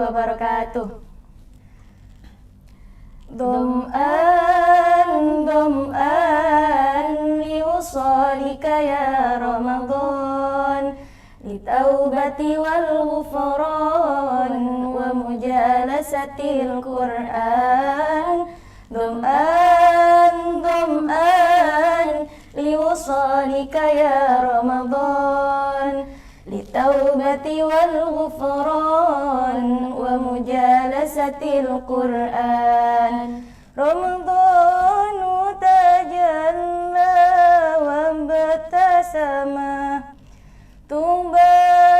wabarakatuh. Dham'an liwusalika ya Ramadan, litaubati wal ghufran wa mujalasatil Qur'an. Dham'an liwusalika ya Ramadan, litaubati wal ghufran wa mujalasatil Qur'an. Ramadhanu tajalla wa batasama, tuba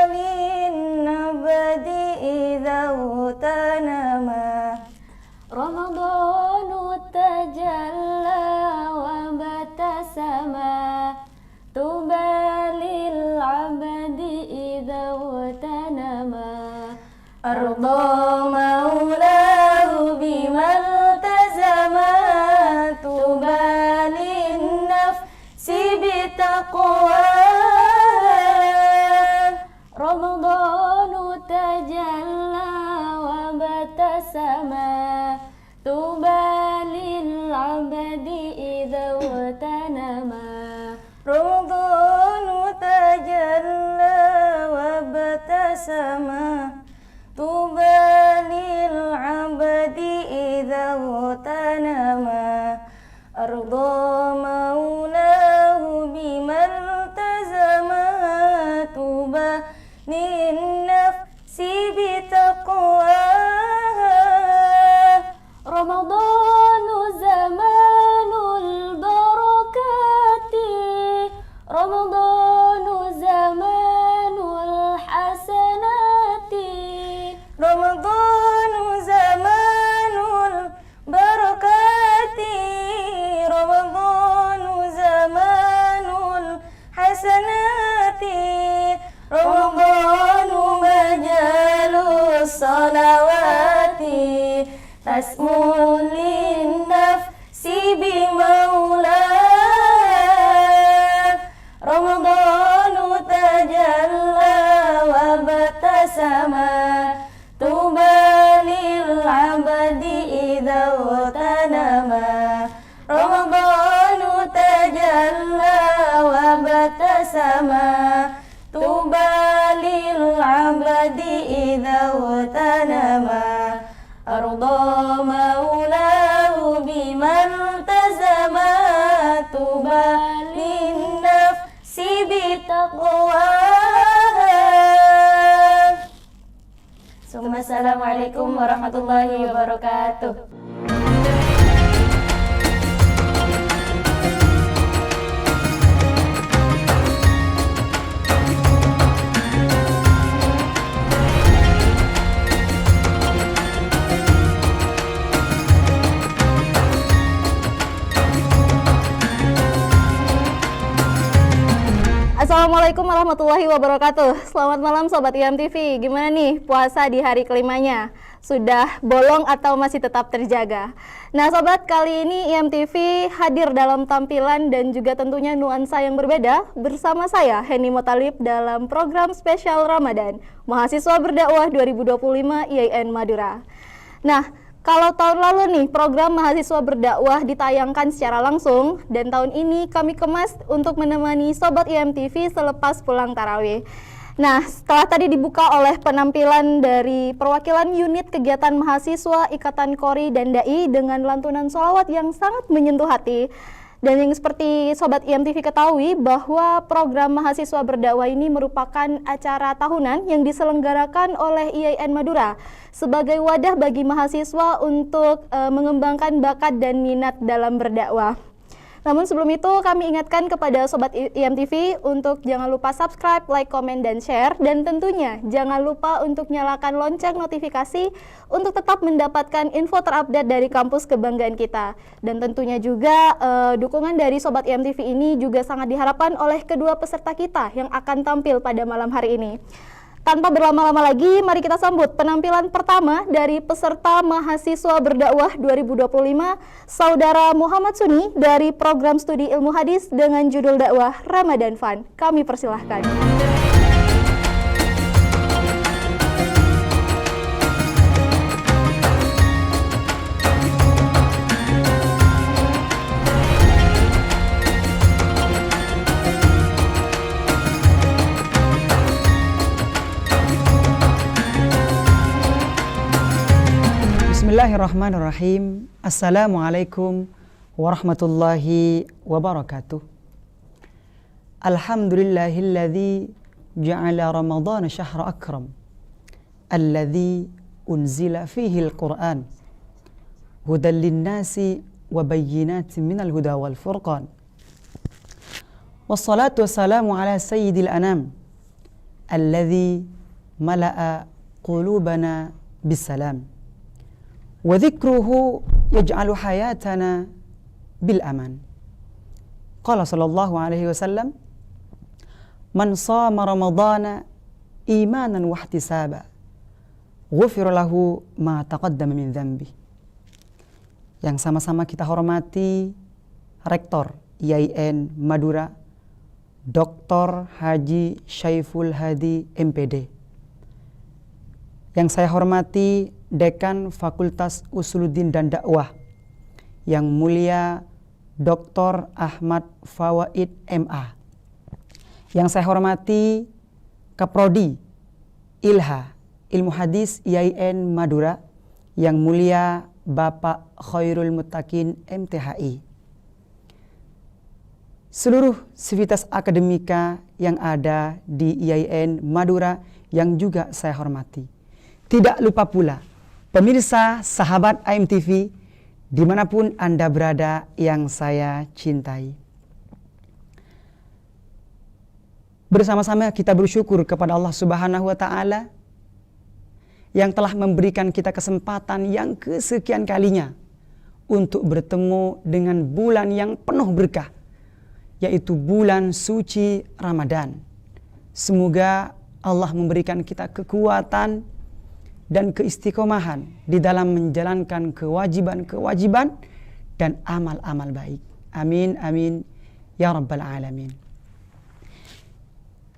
lin nabadi idza utanama. Ramadhanu tajalla wa batasama, tuba lil abdi idza utanama. Arda maulahu bimaltazama, tuba lin nafsi bitaqwa. Ramadhanu tajalla wa batasama, tuba lil abdi idza utanama. Ramadhanu tajalla wa batasama, tuba lil abdi idza utanama. Arda maulahu bimaltazama, tuba lin nafsi bitaqwa. Ramadhanu zamanul barakati, Ramadhanu zamanul hasanati. Ramadhanu zamanul barakati, Ramadhanu zamanul hasanati. Ramadhanu majalus salawati, tasmun lin nafsi bimaula. Ramadhanu tajalla wa batasama, tuba lil abdi idza utanama. Ramadhanu tajalla wa batasama, tuba lil abdi idza utanama. Arda maulahu bimaltazama, tuba lin nafsi bitaqwa. Assalamualaikum warahmatullahi wabarakatuh. Assalamualaikum warahmatullahi wabarakatuh. Selamat malam Sobat IMTV. Gimana nih puasa di hari kelimanya? Sudah bolong atau masih tetap terjaga? Nah Sobat, kali ini IMTV hadir dalam tampilan dan juga tentunya nuansa yang berbeda bersama saya Heni Motalib dalam program spesial Ramadan Mahasiswa Berdakwah 2025 IAIN Madura. Nah, kalau tahun lalu nih program Mahasiswa Berdakwah ditayangkan secara langsung, dan tahun ini kami kemas untuk menemani Sobat IMTV selepas pulang tarawih. Nah, setelah tadi dibuka oleh penampilan dari perwakilan unit kegiatan mahasiswa Ikatan Qori dan Dai dengan lantunan sholawat yang sangat menyentuh hati. Dan yang seperti Sobat IMTV ketahui bahwa program Mahasiswa Berdakwah ini merupakan acara tahunan yang diselenggarakan oleh IAIN Madura sebagai wadah bagi mahasiswa untuk mengembangkan bakat dan minat dalam berdakwah. Namun sebelum itu kami ingatkan kepada Sobat IMTV untuk jangan lupa subscribe, like, komen, dan share. Dan tentunya jangan lupa untuk nyalakan lonceng notifikasi untuk tetap mendapatkan info terupdate dari kampus kebanggaan kita. Dan tentunya juga dukungan dari Sobat IMTV ini juga sangat diharapkan oleh kedua peserta kita yang akan tampil pada malam hari ini. Tanpa berlama-lama lagi, mari kita sambut penampilan pertama dari peserta Mahasiswa Berdakwah 2025, Saudara Muhammad Suni dari Program Studi Ilmu Hadis dengan judul dakwah Ramadan Fun. Kami persilahkan. Bismillahirrahmanirrahim. Assalamualaikum warahmatullahi wabarakatuh. Alhamdulillahilladzi ja'ala Ramadhana syahra akram alladzi unzila fihi al-Qur'an hudan linnasi wa bayyinatin minal huda wal furqan. Wassalatu wassalamu ala sayyidil anam alladzi mala'a qulubana bisalam wa dhikruhu yaj'alu hayatana bil aman. Qala sallallahu alaihi wasallam, man shama ramadhana imanan wa ihtisaba ghufira lahu ma taqaddama min dhanbi. Yang sama-sama kita hormati Rektor IAIN Madura, Dr. Haji Syaiful Hadi MPD. Yang saya hormati Dekan Fakultas Usuluddin dan Dakwah, yang mulia Dr. Ahmad Fawaid MA. Yang saya hormati Kaprodi Ilha Ilmu Hadis IAIN Madura, yang mulia Bapak Khairul Muttaqin MTHI. Seluruh sivitas akademika yang ada di IAIN Madura yang juga saya hormati. Tidak lupa pula pemirsa sahabat AMTV dimanapun Anda berada yang saya cintai. Bersama-sama kita bersyukur kepada Allah Subhanahu wa Ta'ala yang telah memberikan kita kesempatan yang kesekian kalinya untuk bertemu dengan bulan yang penuh berkah, yaitu bulan suci Ramadan. Semoga Allah memberikan kita kekuatan dan keistiqomahan di dalam menjalankan kewajiban-kewajiban dan amal-amal baik. Amin, amin, ya rabbal alamin.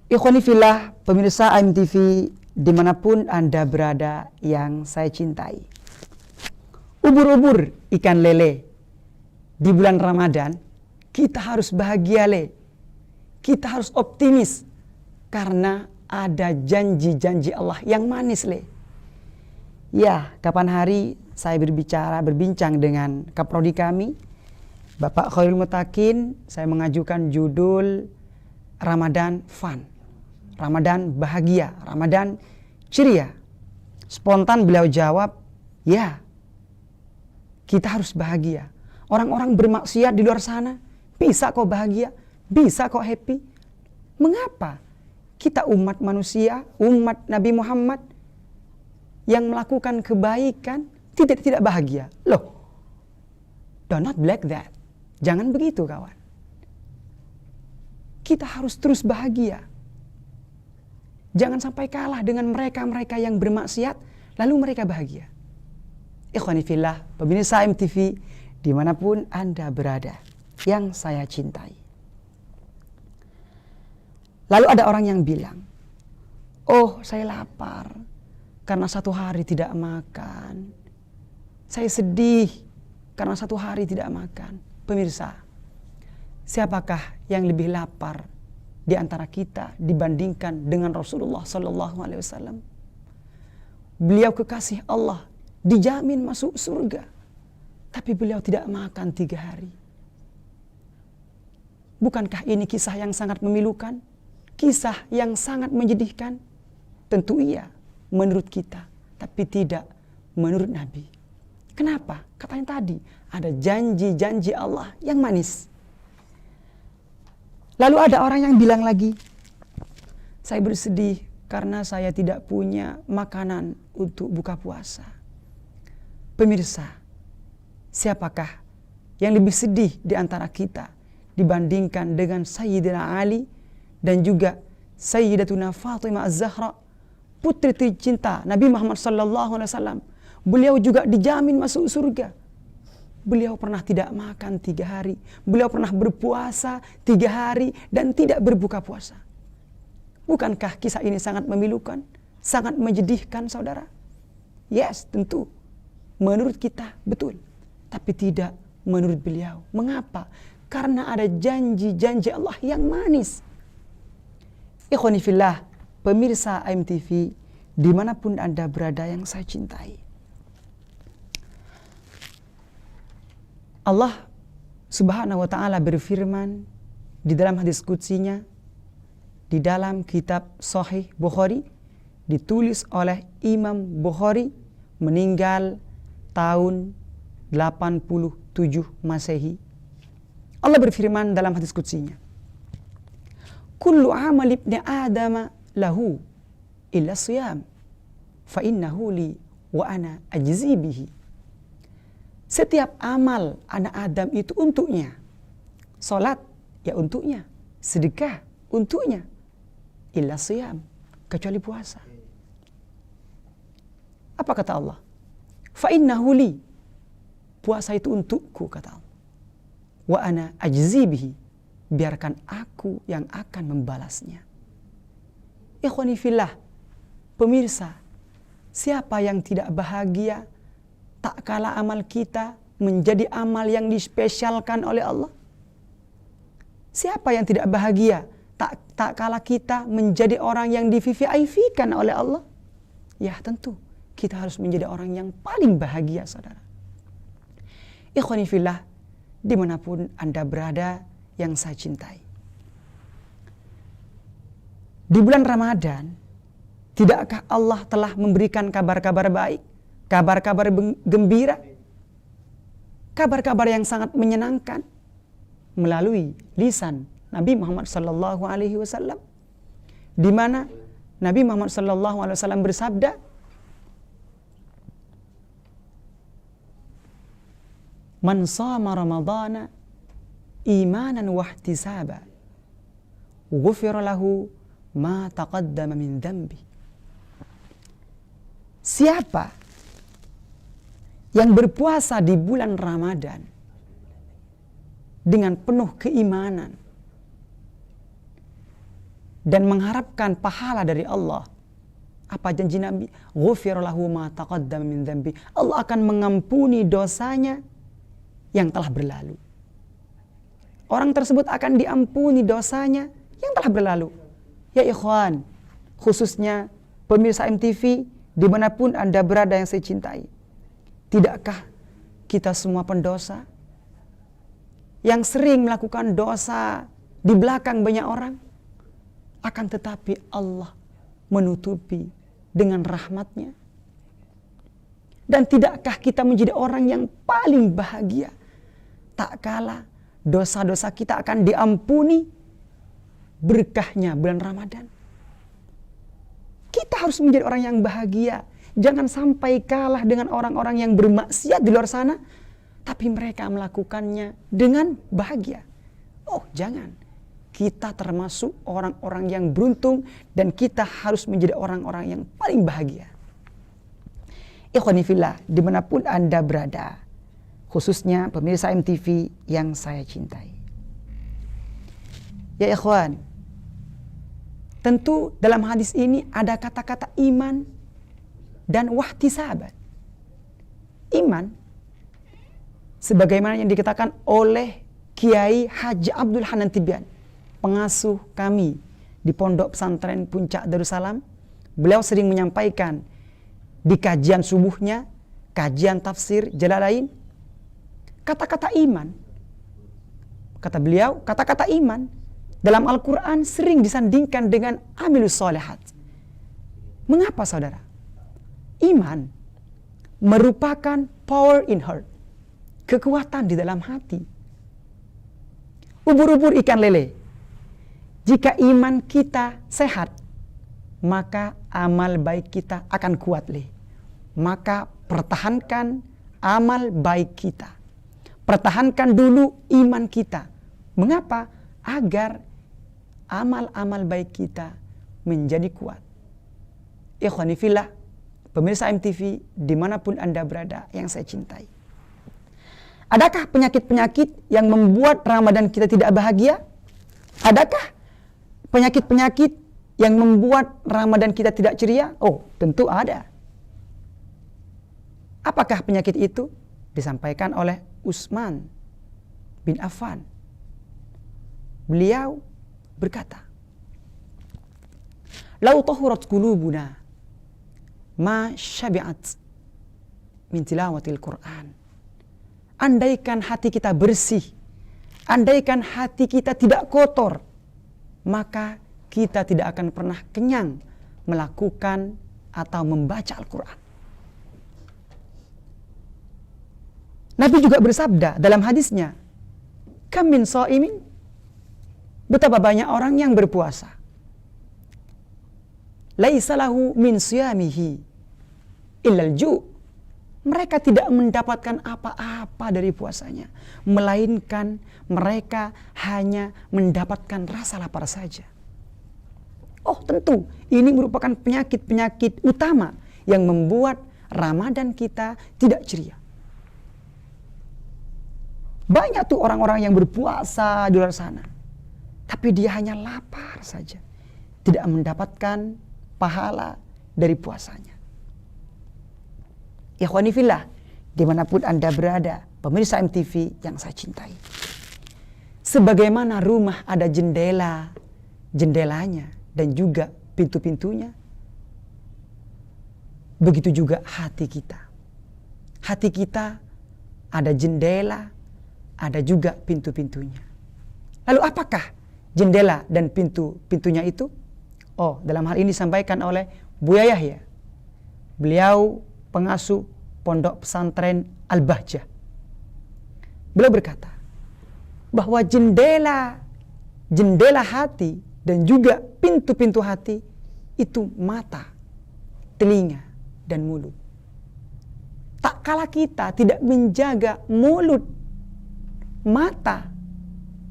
Ikhwani fillah, pemirsa AMTV dimanapun Anda berada yang saya cintai. Ubur-ubur ikan lele di bulan Ramadan, kita harus bahagia le. Kita harus optimis karena ada janji-janji Allah yang manis le. Ya, kapan hari saya berbincang dengan Kaprodi kami, Bapak Khairul Muttaqin, saya mengajukan judul Ramadan Fun. Ramadan bahagia, Ramadan ceria. Spontan beliau jawab, ya, kita harus bahagia. Orang-orang bermaksiat di luar sana, bisa kok bahagia, bisa kok happy. Mengapa kita umat manusia, umat Nabi Muhammad yang melakukan kebaikan tidak bahagia? Loh, do not like that. Jangan begitu kawan. Kita harus terus bahagia. Jangan sampai kalah dengan mereka-mereka yang bermaksiat, lalu mereka bahagia. Ikhwani fillah, pemirsa AMTV, dimanapun Anda berada, yang saya cintai. Lalu ada orang yang bilang, oh saya lapar, karena satu hari tidak makan. Saya sedih, karena satu hari tidak makan. Pemirsa, siapakah yang lebih lapar di antara kita dibandingkan dengan Rasulullah Sallallahu Alaihi Wasallam? Beliau kekasih Allah, dijamin masuk surga, tapi beliau tidak makan 3 hari. Bukankah ini kisah yang sangat memilukan? Kisah yang sangat menyedihkan? Tentu iya menurut kita, tapi tidak menurut Nabi. Kenapa? Katanya tadi ada janji-janji Allah yang manis. Lalu ada orang yang bilang lagi, saya bersedih karena saya tidak punya makanan untuk buka puasa. Pemirsa, siapakah yang lebih sedih di antara kita dibandingkan dengan Sayyidina Ali dan juga Sayyidatuna Fatimah Az-Zahra, putri tercinta Nabi Muhammad SAW. Beliau juga dijamin masuk surga. Beliau pernah tidak makan 3 hari. Beliau pernah berpuasa 3 hari dan tidak berbuka puasa. Bukankah kisah ini sangat memilukan? Sangat menyedihkan saudara? Yes, tentu. Menurut kita betul. Tapi tidak menurut beliau. Mengapa? Karena ada janji-janji Allah yang manis. Ikhwani fillah, pemirsa AMTV, dimanapun Anda berada yang saya cintai. Allah Subhanahu wa ta'ala berfirman di dalam hadis qudsinya, di dalam kitab Sahih Bukhari, ditulis oleh Imam Bukhari, meninggal tahun 87 Masehi. Allah berfirman dalam hadis qudsinya, kullu amal ibni adama lahu illa siyam fa innahu li wa ana ajzi bihi. Setiap amal anak Adam itu untuknya. Salat ya untuknya, sedekah untuknya, illa siyam, kecuali puasa. Apa kata Allah? Fa innahu li, puasa itu untukku, kata Allah. Wa ana ajzi bihi, biarkan aku yang akan membalasnya. Ikhwani fillah, pemirsa, siapa yang tidak bahagia tak kala amal kita menjadi amal yang dispesialkan oleh Allah? Siapa yang tidak bahagia tak kala kita menjadi orang yang di-VIP-kan oleh Allah? Ya tentu, kita harus menjadi orang yang paling bahagia, saudara. Ikhwani fillah, dimanapun Anda berada yang saya cintai. Di bulan Ramadan, tidakkah Allah telah memberikan kabar-kabar baik, kabar-kabar gembira, kabar-kabar yang sangat menyenangkan melalui lisan Nabi Muhammad sallallahu alaihi wasallam, di mana Nabi Muhammad sallallahu alaihi wasallam bersabda, "Man shama Ramadhana imanan wa ihtisaba, ghufira lahu ma taqaddama min dhanbi." Siapa yang berpuasa di bulan Ramadan dengan penuh keimanan dan mengharapkan pahala dari Allah, apa janji Nabi? Ghufira lahu ma taqaddama min dhanbi. Allah akan mengampuni dosanya yang telah berlalu. Orang tersebut akan diampuni dosanya yang telah berlalu. Ya ikhwan, khususnya pemirsa MTV dimanapun Anda berada yang saya cintai, tidakkah kita semua pendosa yang sering melakukan dosa di belakang banyak orang? Akan tetapi Allah menutupi dengan rahmatnya. Dan tidakkah kita menjadi orang yang paling bahagia tak kala dosa-dosa kita akan diampuni berkahnya bulan Ramadan? Kita harus menjadi orang yang bahagia. Jangan sampai kalah dengan orang-orang yang bermaksiat di luar sana, tapi mereka melakukannya dengan bahagia. Oh, jangan. Kita termasuk orang-orang yang beruntung dan kita harus menjadi orang-orang yang paling bahagia. Ikhwani fillah, dimanapun Anda berada, khususnya pemirsa MTV yang saya cintai. Ya ikhwan, tentu dalam hadis ini ada kata-kata iman dan wahtisaban. Iman, sebagaimana yang dikatakan oleh Kiai Haji Abdul Hanan Tibian, pengasuh kami di Pondok Pesantren Puncak Darussalam, beliau sering menyampaikan di kajian subuhnya, kajian tafsir Jalalain, kata-kata iman. Kata beliau, kata-kata iman dalam Al-Quran sering disandingkan dengan amilus solehat. Mengapa saudara? Iman merupakan power in heart, kekuatan di dalam hati. Ubur-ubur ikan lele. Jika iman kita sehat, maka amal baik kita akan kuat, Maka pertahankan amal baik kita. Pertahankan dulu iman kita. Mengapa? Agar amal-amal baik kita menjadi kuat. Ikhwani fillah, pemirsa MTV dimanapun Anda berada yang saya cintai. Adakah penyakit-penyakit yang membuat Ramadan kita tidak bahagia? Adakah penyakit-penyakit yang membuat Ramadan kita tidak ceria? Oh, tentu ada. Apakah penyakit itu? Disampaikan oleh Utsman bin Affan. Beliau berkata, "Lau tahurat qulubuna ma syabi'at min tilawatil Qur'an." andaikan hati kita bersih, andaikan hati kita tidak kotor, maka kita tidak akan pernah kenyang melakukan atau membaca Al-Quran. Nabi juga bersabda dalam hadisnya, kam min shaimin, betapa banyak orang yang berpuasa, laisa lahu min siyamihi illal ju', mereka tidak mendapatkan apa-apa dari puasanya, melainkan mereka hanya mendapatkan rasa lapar saja. Oh tentu, ini merupakan penyakit-penyakit utama yang membuat Ramadan kita tidak ceria. Banyak tuh orang-orang yang berpuasa di luar sana, tapi dia hanya lapar saja, tidak mendapatkan pahala dari puasanya. Ikhwani fillah, dimanapun Anda berada, pemirsa MTV yang saya cintai, sebagaimana rumah ada jendelanya dan juga pintu-pintunya, begitu juga hati kita. Hati kita ada jendela, ada juga pintu-pintunya. Lalu apakah jendela dan pintu-pintunya itu? Oh, dalam hal ini disampaikan oleh Buya Yahya. Beliau pengasuh pondok pesantren Al-Bahjah. Beliau berkata bahwa jendela hati dan juga pintu-pintu hati itu mata, telinga, dan mulut. Tak kala kita tidak menjaga mulut, mata,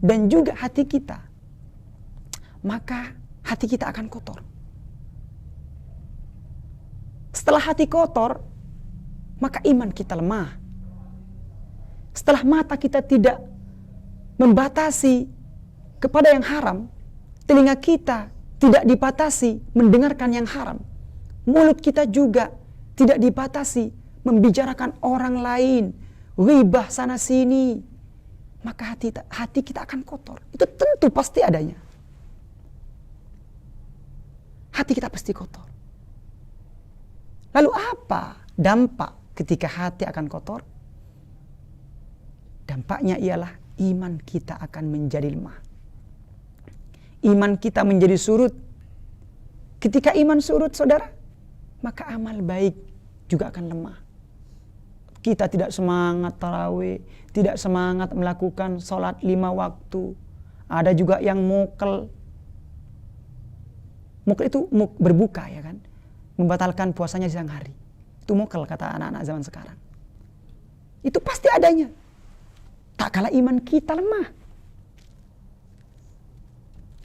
dan juga hati kita, maka hati kita akan kotor. Setelah hati kotor, maka iman kita lemah. Setelah mata kita tidak membatasi kepada yang haram, telinga kita tidak dibatasi mendengarkan yang haram, mulut kita juga tidak dibatasi membicarakan orang lain, ghibah sana sini, maka hati kita akan kotor. Itu tentu pasti adanya. Hati kita pasti kotor. Lalu apa dampak ketika hati akan kotor? Dampaknya ialah iman kita akan menjadi lemah. Iman kita menjadi surut. Ketika iman surut, saudara, maka amal baik juga akan lemah. Kita tidak semangat tarawih, tidak semangat melakukan sholat 5 waktu. Ada juga yang mukel. Mukel itu berbuka, ya kan? Membatalkan puasanya di siang hari. Itu mukel kata anak-anak zaman sekarang. Itu pasti adanya. Tak kala iman kita lemah,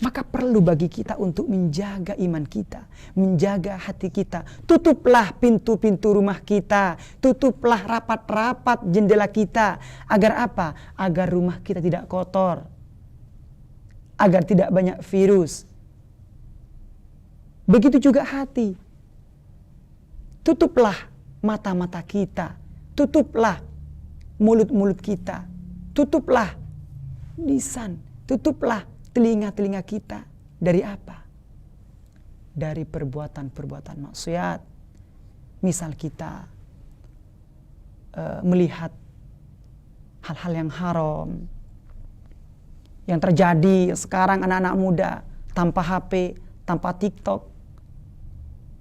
maka perlu bagi kita untuk menjaga iman kita, menjaga hati kita. Tutuplah pintu-pintu rumah kita, tutuplah rapat-rapat jendela kita. Agar apa? Agar rumah kita tidak kotor, agar tidak banyak virus. Begitu juga hati. Tutuplah mata-mata kita, tutuplah mulut-mulut kita, tutuplah lisan, tutuplah telinga-telinga kita. Dari apa? Dari perbuatan-perbuatan maksiat. Misal kita melihat hal-hal yang haram. Yang terjadi sekarang anak-anak muda tanpa HP, tanpa TikTok,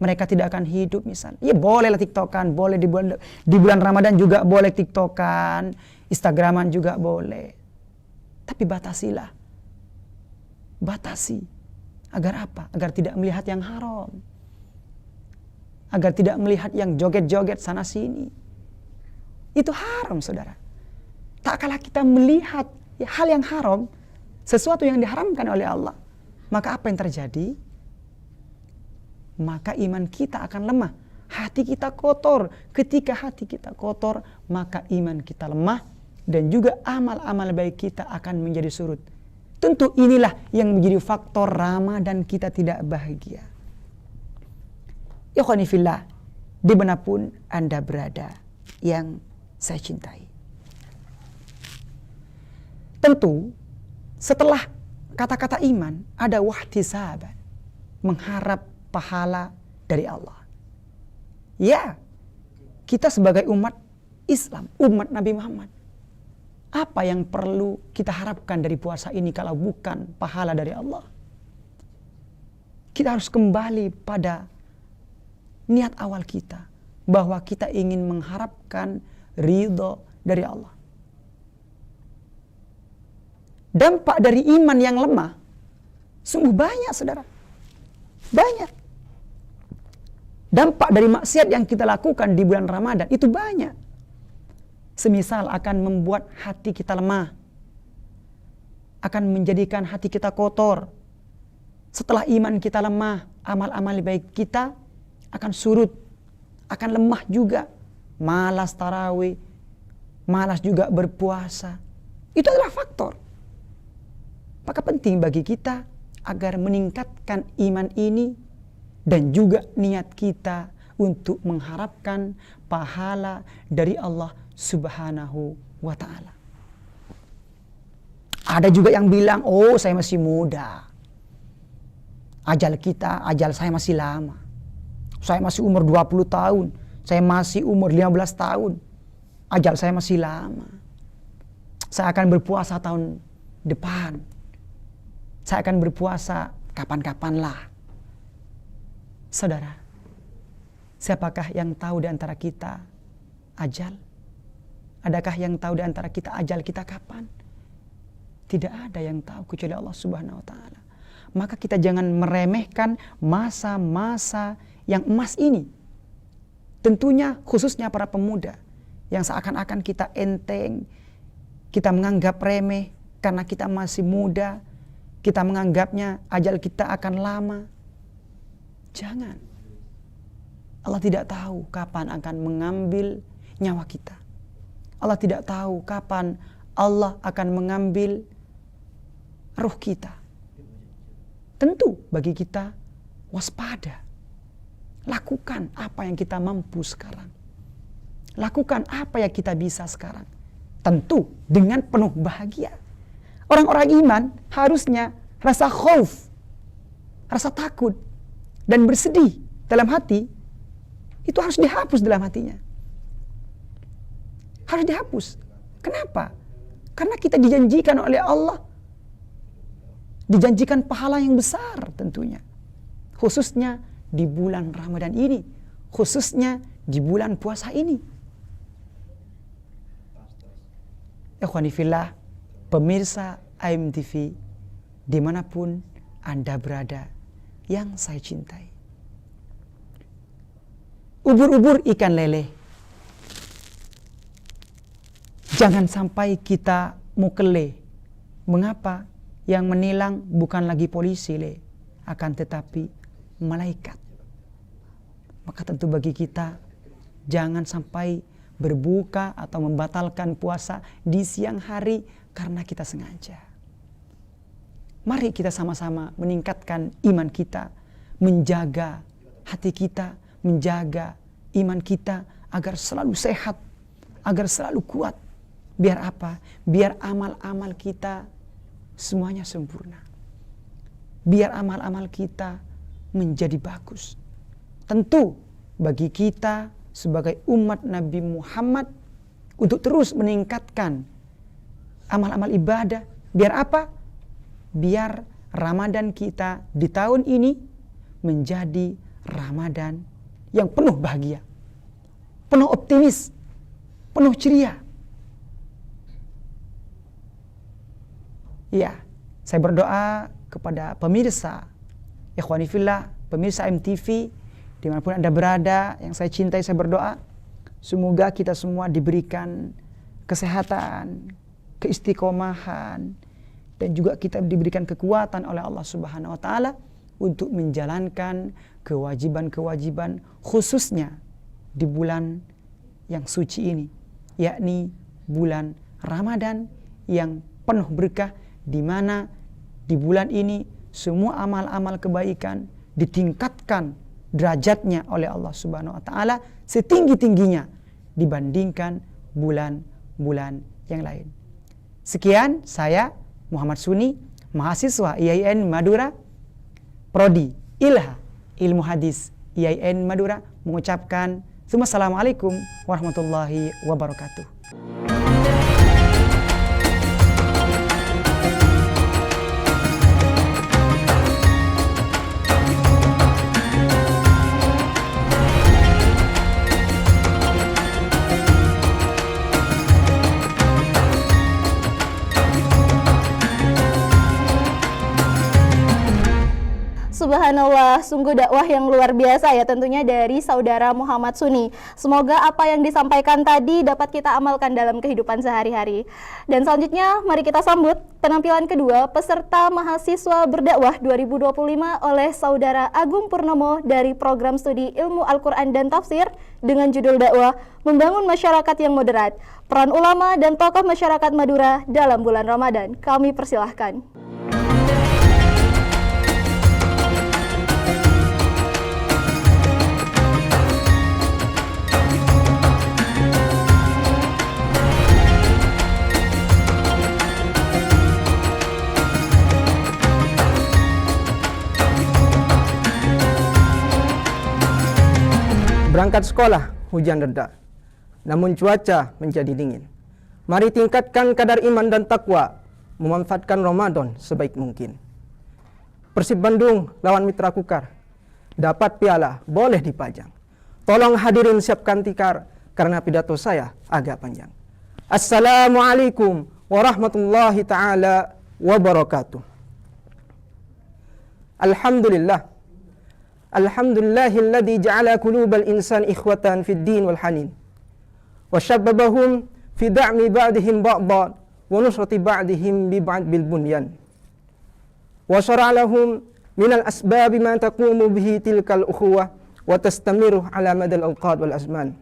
mereka tidak akan hidup misal. Ya bolehlah TikTokan, boleh di bulan Ramadan juga boleh TikTokan, Instagraman juga boleh. Tapi batasilah. Batasi. Agar apa? Agar tidak melihat yang haram. Agar tidak melihat yang joget-joget sana sini. Itu haram, saudara. Tak kalah kita melihat hal yang haram, sesuatu yang diharamkan oleh Allah, maka apa yang terjadi? Maka iman kita akan lemah. Hati kita kotor. Ketika hati kita kotor, maka iman kita lemah. Dan juga amal-amal baik kita akan menjadi surut. Tentu inilah yang menjadi faktor Ramadan kita tidak bahagia. Ikhwani fillah, dimanapun Anda berada yang saya cintai. Tentu setelah kata-kata iman ada wahtisaban, mengharap pahala dari Allah. Ya, kita sebagai umat Islam, umat Nabi Muhammad, Apa yang perlu kita harapkan dari puasa ini kalau bukan pahala dari Allah? Kita harus kembali pada niat awal kita, bahwa kita ingin mengharapkan ridho dari Allah. Dampak dari iman yang lemah sungguh banyak, saudara. Banyak. Dampak dari maksiat yang kita lakukan di bulan Ramadan itu banyak. Semisal akan membuat hati kita lemah, akan menjadikan hati kita kotor. Setelah iman kita lemah, amal-amal baik kita akan surut, akan lemah juga. Malas tarawih, malas juga berpuasa. Itu adalah faktor. Maka penting bagi kita agar meningkatkan iman ini dan juga niat kita untuk mengharapkan pahala dari Allah Subhanahu wa ta'ala. Ada juga yang bilang, oh saya masih muda, ajal saya masih lama, saya masih umur 20 tahun, saya masih umur 15 tahun, ajal saya masih lama, saya akan berpuasa tahun depan, saya akan berpuasa kapan-kapan lah. Saudara, siapakah yang tahu di antara kita ajal? Adakah yang tahu di antara kita ajal kita kapan? Tidak ada yang tahu kecuali Allah Subhanahu wa ta'ala. Maka kita jangan meremehkan masa-masa yang emas ini. Tentunya khususnya para pemuda yang seakan-akan kita enteng, kita menganggap remeh karena kita masih muda, kita menganggapnya ajal kita akan lama. Jangan. Allah tidak tahu kapan akan mengambil nyawa kita. Allah tidak tahu kapan Allah akan mengambil ruh kita. Tentu bagi kita waspada. Lakukan apa yang kita mampu sekarang. Lakukan apa yang kita bisa sekarang. Tentu dengan penuh bahagia. Orang-orang iman harusnya rasa khauf, rasa takut dan bersedih dalam hati itu harus dihapus dalam hatinya. Harus dihapus. Kenapa? Karena kita dijanjikan oleh Allah, dijanjikan pahala yang besar tentunya. Khususnya di bulan Ramadan ini, khususnya di bulan puasa ini. Ikhwani fillah, pemirsa IMTV dimanapun Anda berada yang saya cintai. Ubur-ubur ikan lele, jangan sampai kita mukele. Mengapa? Yang menilang bukan lagi polisi le, akan tetapi malaikat. Maka tentu bagi kita jangan sampai berbuka atau membatalkan puasa di siang hari karena kita sengaja. Mari kita sama-sama meningkatkan iman kita, menjaga hati kita, menjaga iman kita agar selalu sehat, agar selalu kuat. Biar apa? Biar amal-amal kita semuanya sempurna. Biar amal-amal kita menjadi bagus. Tentu bagi kita sebagai umat Nabi Muhammad untuk terus meningkatkan amal-amal ibadah. Biar apa? Biar Ramadan kita di tahun ini menjadi Ramadan yang penuh bahagia, penuh optimis, penuh ceria. Ya, saya berdoa kepada pemirsa Ikhwani fillah, pemirsa MTV dimanapun Anda berada, yang saya cintai, saya berdoa semoga kita semua diberikan kesehatan, keistiqomahan, dan juga kita diberikan kekuatan oleh Allah Subhanahu wa ta'ala untuk menjalankan kewajiban-kewajiban khususnya di bulan yang suci ini, yakni bulan Ramadan yang penuh berkah, di mana di bulan ini semua amal-amal kebaikan ditingkatkan derajatnya oleh Allah Subhanahu wa ta'ala setinggi-tingginya dibandingkan bulan-bulan yang lain. Sekian, saya Muhammad Suni, mahasiswa IAIN Madura, Prodi Ilha Ilmu Hadis IAIN Madura, mengucapkan Assalamualaikum warahmatullahi wabarakatuh. Subhanallah, sungguh dakwah yang luar biasa ya tentunya dari saudara Muhammad Suni. Semoga apa yang disampaikan tadi dapat kita amalkan dalam kehidupan sehari-hari. Dan selanjutnya mari kita sambut penampilan kedua peserta mahasiswa berdakwah 2025 oleh saudara Agung Purnomo dari program studi Ilmu Al-Quran dan Tafsir dengan judul dakwah Membangun Masyarakat yang Moderat, Peran Ulama dan Tokoh Masyarakat Madura dalam bulan Ramadan. Kami persilahkan. Berangkat sekolah, hujan reda, namun cuaca menjadi dingin. Mari tingkatkan kadar iman dan takwa, memanfaatkan Ramadan sebaik mungkin. Persib Bandung lawan Mitra Kukar, dapat piala, boleh dipajang. Tolong hadirin siapkan tikar, karena pidato saya agak panjang. Assalamualaikum warahmatullahi ta'ala wabarakatuh. Alhamdulillah. Alhamdulillahilladzi ja'ala qulubal insan ikhwatan fid din wal hanin wa syabbabahum fi da'mi ba'dihim ba'dan wa nusrati ba'dihim bi ba'd bil bunyan wa syara'a lahum minal asbabi ma taqumu bihi tilkal ukhuwah wa tastamiru ala madal awqat wal azman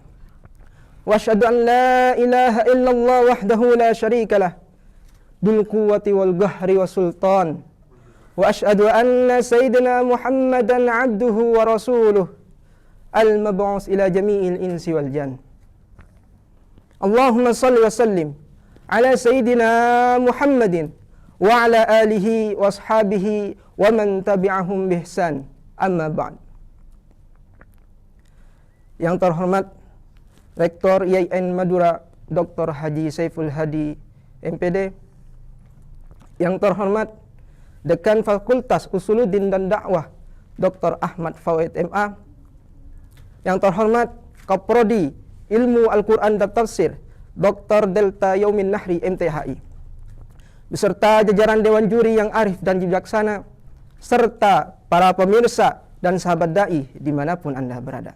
wa asyhadu an la ilaha illallah wahdahu la syarika lah dul quwwati wal qahri was sultan wa asyhadu anna sayyidina Muhammadan abduhu wa rasuluh al-mab'us ila jami'il insi wal jan. Allahumma salli wa sallim ala sayyidina Muhammadin wa ala alihi wa ashabihi wa man tabi'ahum bihsan. Amma ba'd. Yang terhormat Rektor IAIN Madura Dr. Haji Saiful Hadi MPD. Yang terhormat Dekan Fakultas Usuluddin dan Dakwah Dr. Ahmad Fawait MA. Yang terhormat Kaprodi Ilmu Al-Quran dan Tafsir Dr. Delta Yaumin Nahri MTHI, beserta jajaran Dewan Juri yang arif dan bijaksana, serta para pemirsa dan sahabat da'i dimanapun Anda berada.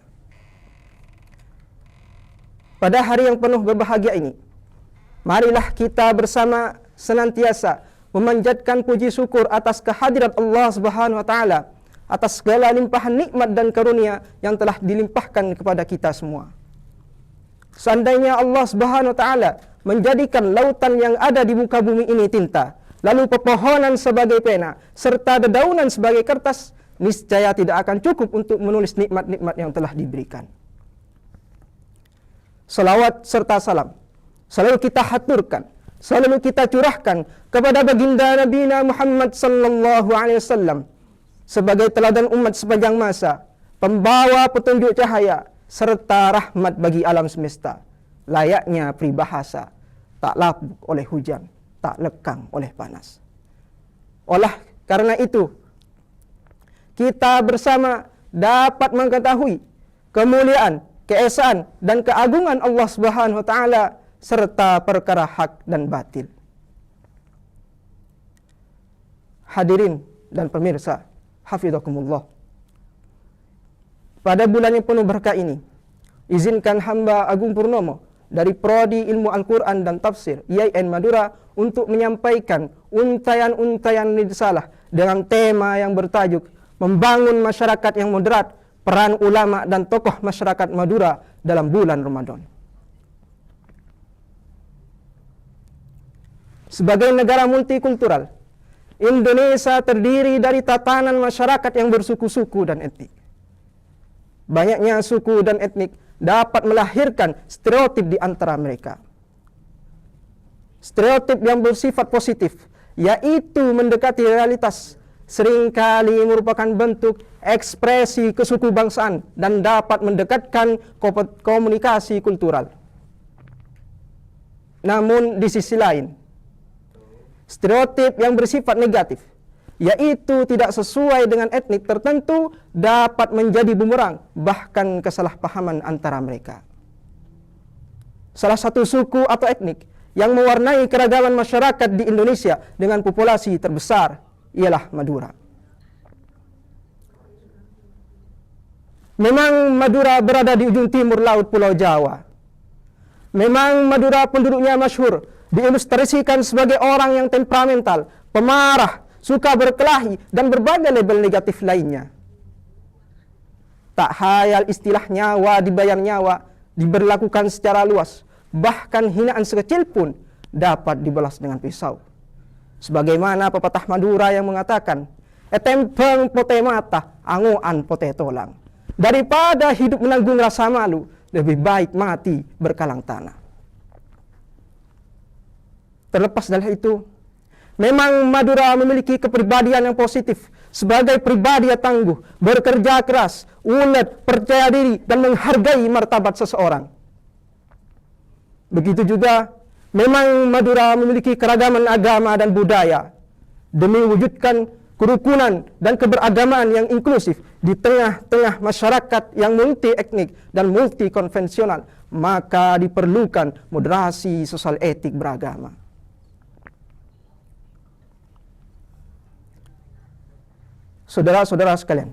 Pada hari yang penuh berbahagia ini, marilah kita bersama senantiasa memanjatkan puji syukur atas kehadirat Allah Subhanahu wa taala atas segala limpahan nikmat dan karunia yang telah dilimpahkan kepada kita semua. Seandainya Allah Subhanahu wa taala menjadikan lautan yang ada di muka bumi ini tinta, lalu pepohonan sebagai pena, serta dedaunan sebagai kertas, niscaya tidak akan cukup untuk menulis nikmat-nikmat yang telah diberikan. Salawat serta salam selalu kita haturkan, selalu kita curahkan kepada baginda Nabi Muhammad sallallahu alaihi wasallam sebagai teladan umat sepanjang masa, pembawa petunjuk cahaya serta rahmat bagi alam semesta, layaknya peribahasa, tak lapuk oleh hujan, tak lekang oleh panas. Oleh karena itu, kita bersama dapat mengetahui kemuliaan, keesaan dan keagungan Allah Subhanahu wa taala serta perkara hak dan batil. Hadirin dan pemirsa, hafizakumullah. Pada bulan yang penuh berkah ini, izinkan hamba Agung Purnomo dari Prodi Ilmu Al-Quran dan Tafsir IAIN Madura untuk menyampaikan untayan-untayan risalah dengan tema yang bertajuk Membangun Masyarakat yang Moderat, Peran Ulama dan Tokoh Masyarakat Madura dalam bulan Ramadan. Sebagai negara multikultural, Indonesia terdiri dari tatanan masyarakat yang bersuku-suku dan etnik. Banyaknya suku dan etnik dapat melahirkan stereotip di antara mereka. Stereotip yang bersifat positif, yaitu mendekati realitas, seringkali merupakan bentuk ekspresi kesuku bangsaan dan dapat mendekatkan komunikasi kultural. Namun di sisi lain, stereotip yang bersifat negatif, yaitu tidak sesuai dengan etnik tertentu, dapat menjadi bumerang, bahkan kesalahpahaman antara mereka. Salah satu suku atau etnik yang mewarnai keragaman masyarakat di Indonesia dengan populasi terbesar ialah Madura. Memang Madura berada di ujung timur laut Pulau Jawa. Memang Madura penduduknya masyhur, diilustrasikan sebagai orang yang temperamental, pemarah, suka berkelahi, dan berbagai label negatif lainnya. Tak hayal istilah nyawa dibayar nyawa diberlakukan secara luas, bahkan hinaan sekecil pun dapat dibalas dengan pisau. Sebagaimana pepatah Madura yang mengatakan, "Etempeng pote mata, angoan pote tolang." Daripada hidup menanggung rasa malu, lebih baik mati berkalang tanah. Terlepas dari itu, memang Madura memiliki kepribadian yang positif sebagai pribadi yang tangguh, bekerja keras, ulet, percaya diri, dan menghargai martabat seseorang. Begitu juga, memang Madura memiliki keragaman agama dan budaya demi mewujudkan kerukunan dan keberagamaan yang inklusif di tengah-tengah masyarakat yang multi etnik dan multi konvensional, maka diperlukan moderasi sosial etik beragama. Saudara-saudara sekalian,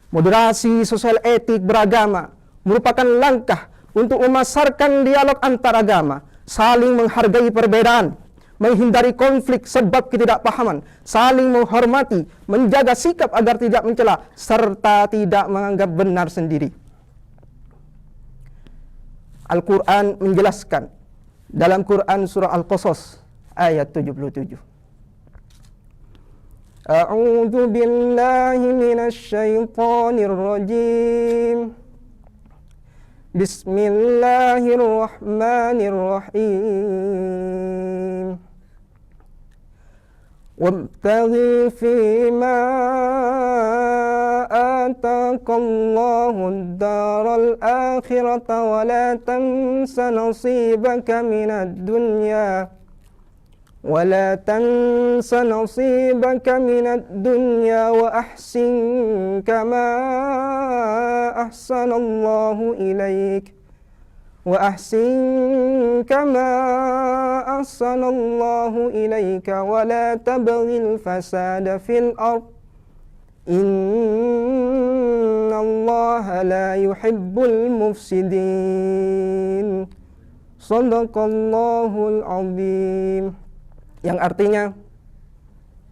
moderasi sosial etik beragama merupakan langkah untuk memasarkan dialog antar agama, saling menghargai perbedaan, menghindari konflik sebab ketidakpahaman, saling menghormati, menjaga sikap agar tidak mencela, serta tidak menganggap benar sendiri. Al-Quran menjelaskan dalam Quran surah Al-Qasas ayat 77. A'udzu billahi minasy syaithanir rajim. Bismillahirrahmanirrahim. Wabtaghi fima atakallahu ad-daral akhirata wa la tansa nasibaka minad dunya ولا تنس نصيبك من الدنيا وأحسن كما أحسن الله إليك ولا تبغي الفساد في الأرض إن الله لا يحب المفسدين صدق الله العظيم. Yang artinya,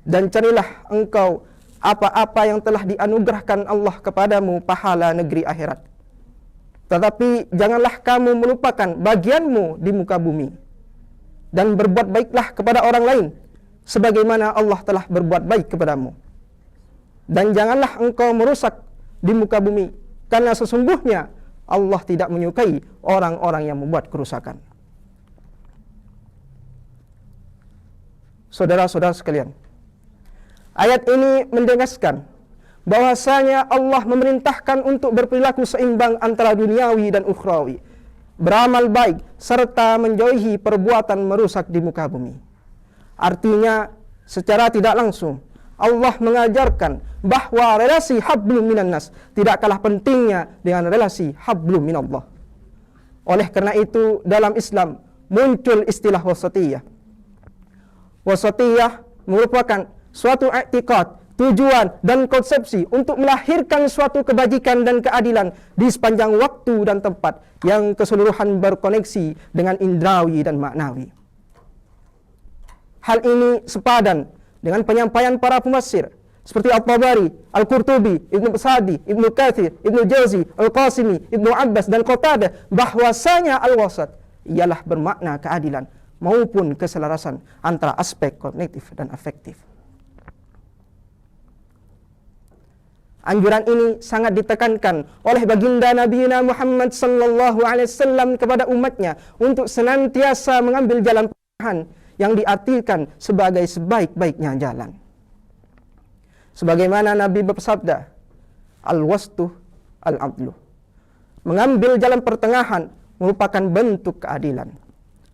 dan carilah engkau apa-apa yang telah dianugerahkan Allah kepadamu pahala negeri akhirat. Tetapi janganlah kamu melupakan bagianmu di muka bumi. Dan berbuat baiklah kepada orang lain, sebagaimana Allah telah berbuat baik kepadamu. Dan janganlah engkau merusak di muka bumi, karena sesungguhnya Allah tidak menyukai orang-orang yang membuat kerusakan. Saudara-saudara sekalian, ayat ini menegaskan bahwasanya Allah memerintahkan untuk berperilaku seimbang antara duniawi dan ukhrawi, beramal baik, serta menjauhi perbuatan merusak di muka bumi. Artinya, secara tidak langsung, Allah mengajarkan bahwa relasi hablum minan nas tidak kalah pentingnya dengan relasi hablum minallah. Oleh karena itu, dalam Islam muncul istilah wasatiyah. Wasatiyah merupakan suatu i'tiqad, tujuan, dan konsepsi untuk melahirkan suatu kebajikan dan keadilan di sepanjang waktu dan tempat yang keseluruhan berkoneksi dengan indrawi dan maknawi. Hal ini sepadan dengan penyampaian para pemufassir seperti At-Tabari, Al-Qurtubi, Ibnu Sa'di, Ibnu Katsir, Ibnu Jauzi, Al-Qasimi, Ibnu Abbas, dan Qatadah bahwasanya al-wasat ialah bermakna keadilan maupun keselarasan antara aspek kognitif dan afektif. Anjuran ini sangat ditekankan oleh baginda Nabi Muhammad sallallahu alaihi wasallam kepada umatnya untuk senantiasa mengambil jalan pertengahan yang diartikan sebagai sebaik-baiknya jalan. Sebagaimana Nabi bersabda, al-wastu al-adlu. Mengambil jalan pertengahan merupakan bentuk keadilan.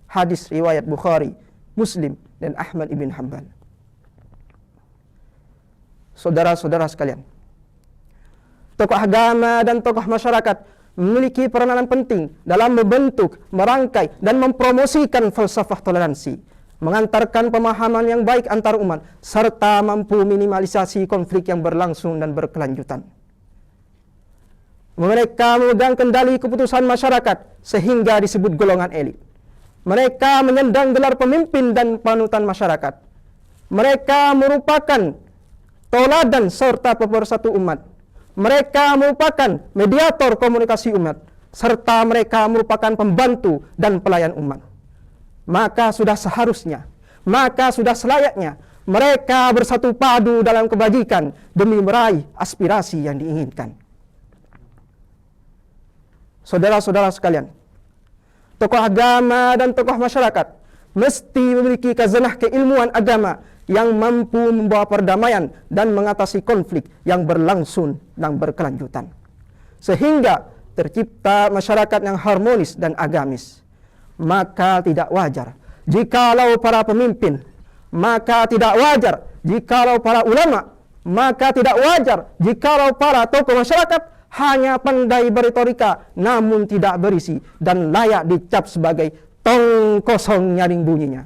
Hadis riwayat Bukhari, Muslim, dan Ahmad ibn Hanbal. Saudara-saudara sekalian, tokoh agama dan tokoh masyarakat memiliki peranan penting dalam membentuk, merangkai, dan mempromosikan falsafah toleransi, mengantarkan pemahaman yang baik antar umat, serta mampu minimalisasi konflik yang berlangsung dan berkelanjutan. Mereka memegang kendali keputusan masyarakat sehingga disebut golongan elit. Mereka menyandang gelar pemimpin dan panutan masyarakat. Mereka merupakan tauladan serta pemersatu umat. Mereka merupakan mediator komunikasi umat, serta mereka merupakan pembantu dan pelayan umat. Maka sudah seharusnya, maka sudah selayaknya mereka bersatu padu dalam kebajikan demi meraih aspirasi yang diinginkan. Saudara-saudara sekalian, tokoh agama dan tokoh masyarakat mesti memiliki khazanah keilmuan agama yang mampu membawa perdamaian dan mengatasi konflik yang berlangsung dan berkelanjutan, sehingga tercipta masyarakat yang harmonis dan agamis. Maka tidak wajar jikalau para pemimpin, maka tidak wajar jikalau para ulama, maka tidak wajar jikalau para tokoh masyarakat hanya pandai berretorika namun tidak berisi dan layak dicap sebagai tong kosong nyaring bunyinya.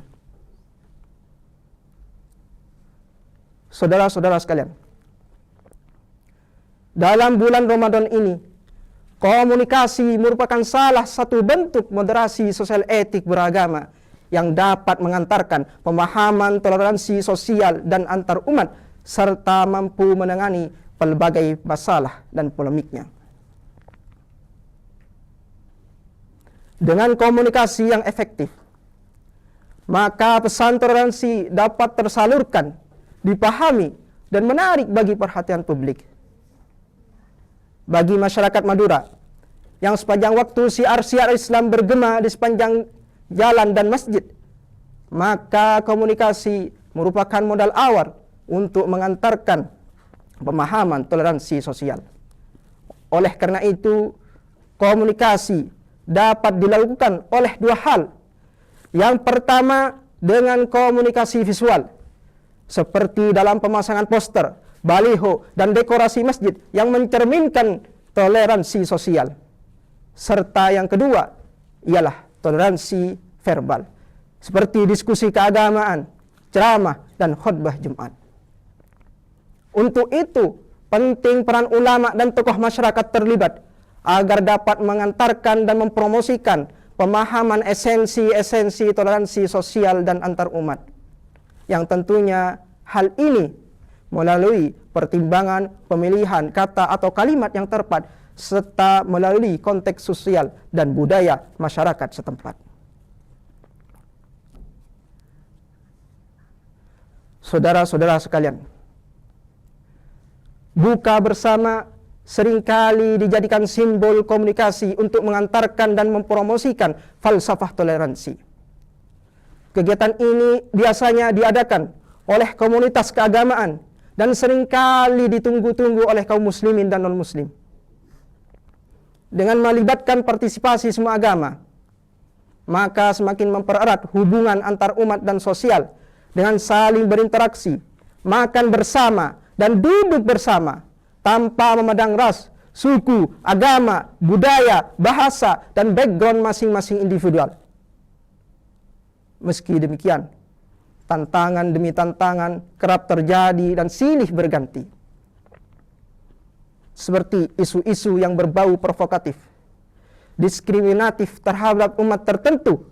Saudara-saudara sekalian, dalam bulan Ramadan ini, komunikasi merupakan salah satu bentuk moderasi sosial etik beragama yang dapat mengantarkan pemahaman toleransi sosial dan antar umat serta mampu menangani pelbagai masalah dan polemiknya. Dengan komunikasi yang efektif, maka pesan toleransi dapat tersalurkan, dipahami, dan menarik bagi perhatian publik. Bagi masyarakat Madura, yang sepanjang waktu syiar-syiar Islam bergema di sepanjang jalan dan masjid, maka komunikasi merupakan modal awal untuk mengantarkan pemahaman toleransi sosial. Oleh karena itu, komunikasi dapat dilakukan oleh dua hal. Yang pertama, dengan komunikasi visual, seperti dalam pemasangan poster, baliho, dan dekorasi masjid yang mencerminkan toleransi sosial. Serta yang kedua, ialah toleransi verbal, seperti diskusi keagamaan, ceramah, dan khutbah Jumat. Untuk itu, penting peran ulama dan tokoh masyarakat terlibat agar dapat mengantarkan dan mempromosikan pemahaman esensi-esensi toleransi sosial dan antar umat. Yang tentunya hal ini melalui pertimbangan pemilihan kata atau kalimat yang tepat serta melalui konteks sosial dan budaya masyarakat setempat. Saudara-saudara sekalian, buka bersama seringkali dijadikan simbol komunikasi untuk mengantarkan dan mempromosikan falsafah toleransi. Kegiatan ini biasanya diadakan oleh komunitas keagamaan dan seringkali ditunggu-tunggu oleh kaum muslimin dan non-muslim. Dengan melibatkan partisipasi semua agama, maka semakin mempererat hubungan antar umat dan sosial dengan saling berinteraksi, makan bersama, dan duduk bersama tanpa memandang ras, suku, agama, budaya, bahasa, dan background masing-masing individual. Meski demikian, tantangan demi tantangan kerap terjadi dan silih berganti. Seperti isu-isu yang berbau provokatif, diskriminatif terhadap umat tertentu,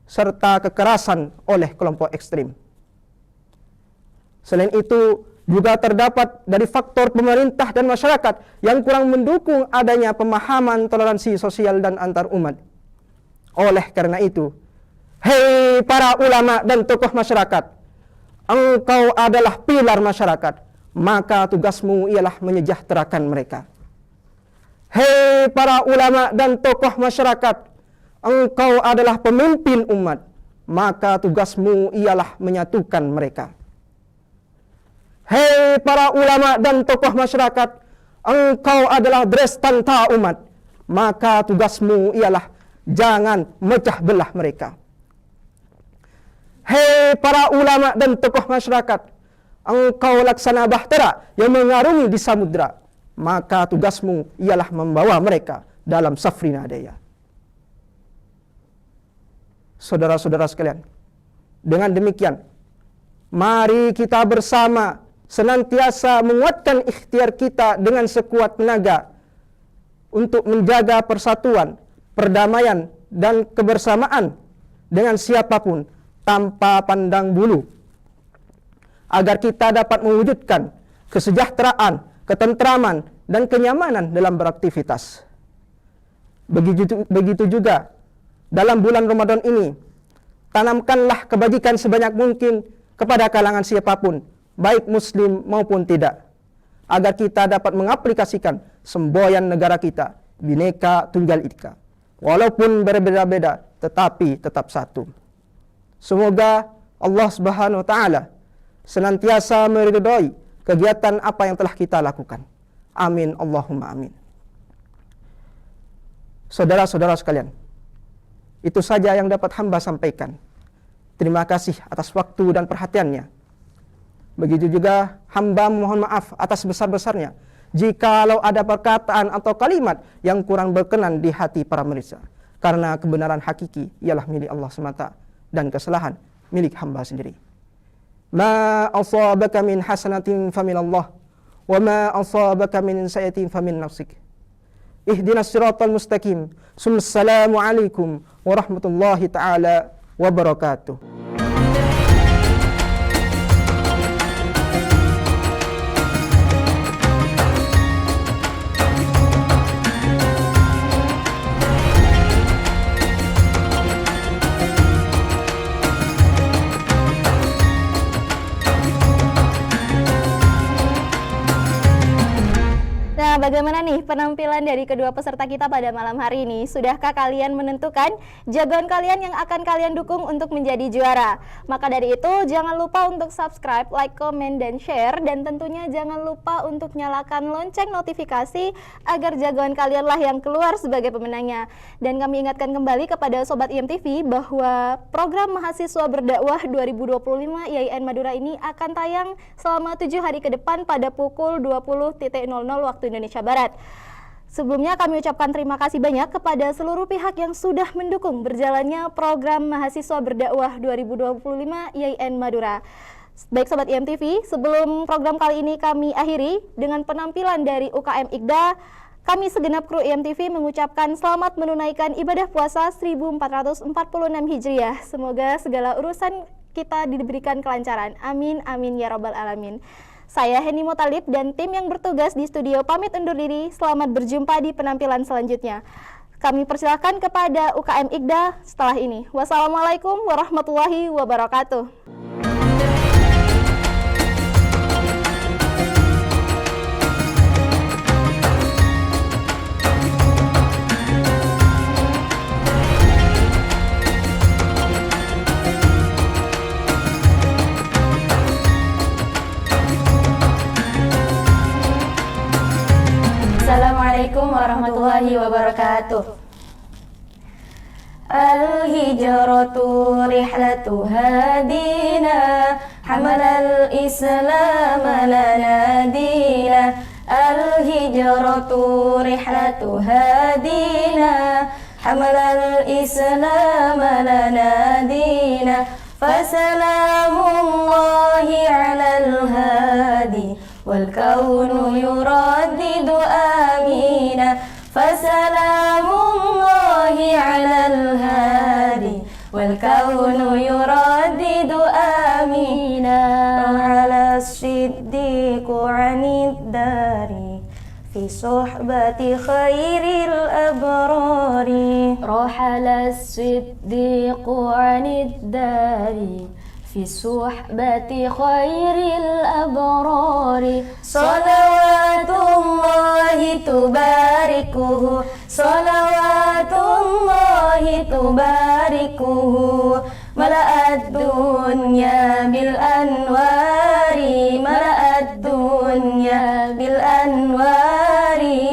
serta kekerasan oleh kelompok ekstrim. Selain itu, juga terdapat dari faktor pemerintah dan masyarakat yang kurang mendukung adanya pemahaman toleransi sosial dan antar umat. Oleh karena itu, hei para ulama dan tokoh masyarakat, engkau adalah pilar masyarakat, maka tugasmu ialah menyejahterakan mereka. Hei para ulama dan tokoh masyarakat, engkau adalah pemimpin umat, maka tugasmu ialah menyatukan mereka. Hei para ulama dan tokoh masyarakat, engkau adalah drestanta umat, maka tugasmu ialah jangan mecah belah mereka. Hei para ulama dan tokoh masyarakat, engkau laksana bahtera yang mengarungi di samudra, maka tugasmu ialah membawa mereka dalam safrina daya. Saudara-saudara sekalian, dengan demikian, mari kita bersama senantiasa menguatkan ikhtiar kita dengan sekuat tenaga untuk menjaga persatuan, perdamaian, dan kebersamaan dengan siapapun tanpa pandang bulu, agar kita dapat mewujudkan kesejahteraan, ketentraman, dan kenyamanan dalam beraktivitas. Begitu juga dalam bulan Ramadan ini, tanamkanlah kebajikan sebanyak mungkin kepada kalangan siapapun, baik muslim maupun tidak, agar kita dapat mengaplikasikan semboyan negara kita, Bhinneka Tunggal Ika. Walaupun berbeda-beda, tetapi tetap satu. Semoga Allah Subhanahu wa taala senantiasa meridhoi kegiatan apa yang telah kita lakukan. Amin Allahumma amin. Saudara-saudara sekalian, itu saja yang dapat hamba sampaikan. Terima kasih atas waktu dan perhatiannya. Begitu juga hamba mohon maaf atas besar-besarnya jikalau ada perkataan atau kalimat yang kurang berkenan di hati para pemirsa. Karena kebenaran hakiki ialah milik Allah semata dan kesalahan milik hamba sendiri. Ma asabaka min hasanatin famin Allah, wa ma asabaka min sayyi'atin famin nafsik. Ihdinas siratal mustaqim. Assalamu alaikum warahmatullahi taala wabarakatuh. Nah, bagaimana nih penampilan dari kedua peserta kita pada malam hari ini? Sudahkah kalian menentukan jagoan kalian yang akan kalian dukung untuk menjadi juara? Maka dari itu, jangan lupa untuk subscribe, like, comment, dan share. Dan tentunya jangan lupa untuk nyalakan lonceng notifikasi agar jagoan kalianlah yang keluar sebagai pemenangnya. Dan kami ingatkan kembali kepada Sobat IMTV bahwa program Mahasiswa Berdakwah 2025 IAIN Madura ini akan tayang selama 7 hari ke depan pada pukul 20.00 waktu Indonesia Barat. Sebelumnya kami ucapkan terima kasih banyak kepada seluruh pihak yang sudah mendukung berjalannya program Mahasiswa Berdakwah 2025 IAIN Madura. Baik Sobat IMTV, sebelum program kali ini kami akhiri dengan penampilan dari UKM IKDA, kami segenap kru IMTV mengucapkan selamat menunaikan ibadah puasa 1446 Hijriah. Semoga segala urusan kita diberikan kelancaran. Amin, amin ya rabbal alamin. Saya Heni Motalib dan tim yang bertugas di studio pamit undur diri. Selamat berjumpa di penampilan selanjutnya. Kami persilahkan kepada UKM IKDA setelah ini. Wassalamualaikum warahmatullahi wabarakatuh. Assalamualaikum warahmatullahi wabarakatuh. Al-hijratu rihlatu hadina, hamalal islam lana dina. Al-hijratu rihlatu hadina, hamalal islam lana dina. Fasalamullahi alal hadi wal kaunu yuraddidu amina. Fasalamullahi alal hadi wal kaunu yuraddidu amina. Rohala siddiqu anid dari fi suhbati khairil abrari. Rohala siddiqu anid dari fi suhbati khairil abrari. Salawatullahi tubarikuhu, salawatullahi tubarikuhu. Mala'ad dunya bil anwari, mala'ad dunya bil anwari.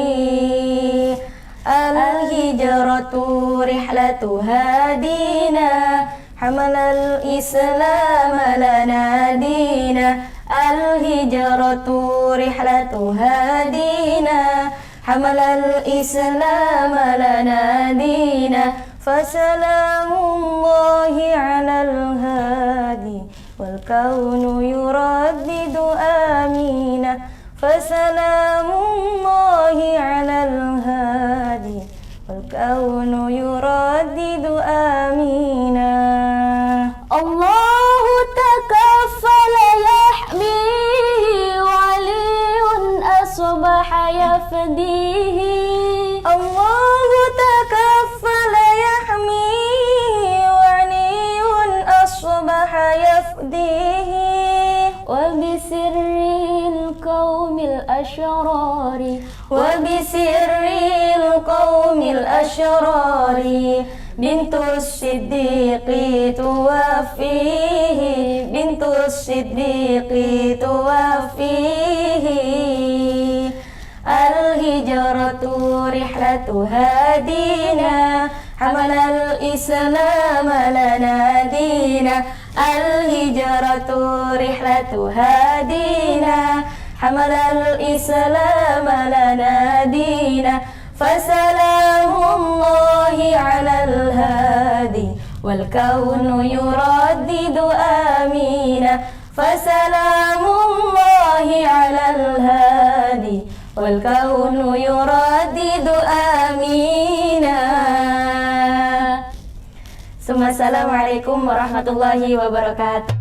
Al-hijratu rihlatu hadina, hamalal islam lana dina. Al-hijratu rihlatu hadina, hamalal islam lana dina. Fasalamullahi alal hadi wal kaunu yuraddidu amina. Fasalamullahi alal hadi والكون يردد آمينا. الله تكفل يحميه وعلي أصبح يفديه. الله تكفل يحميه وعلي أصبح يفديه. وبسر القوم الأشرار وبسر القوم الأشرار بنت الصديق توفيه. بنت الصديق توفيه. الهجرة رحلة هادينا حمل الإسلام لنا دينا. الهجرة رحلة هادينا حمل الإسلام لنا دينا. فسلام الله على الهادي والكون يردد آمينا. فسلام الله على الهادي والكون يردد آمينا. ثم السلام عليكم warahmatullahi wabarakatuh.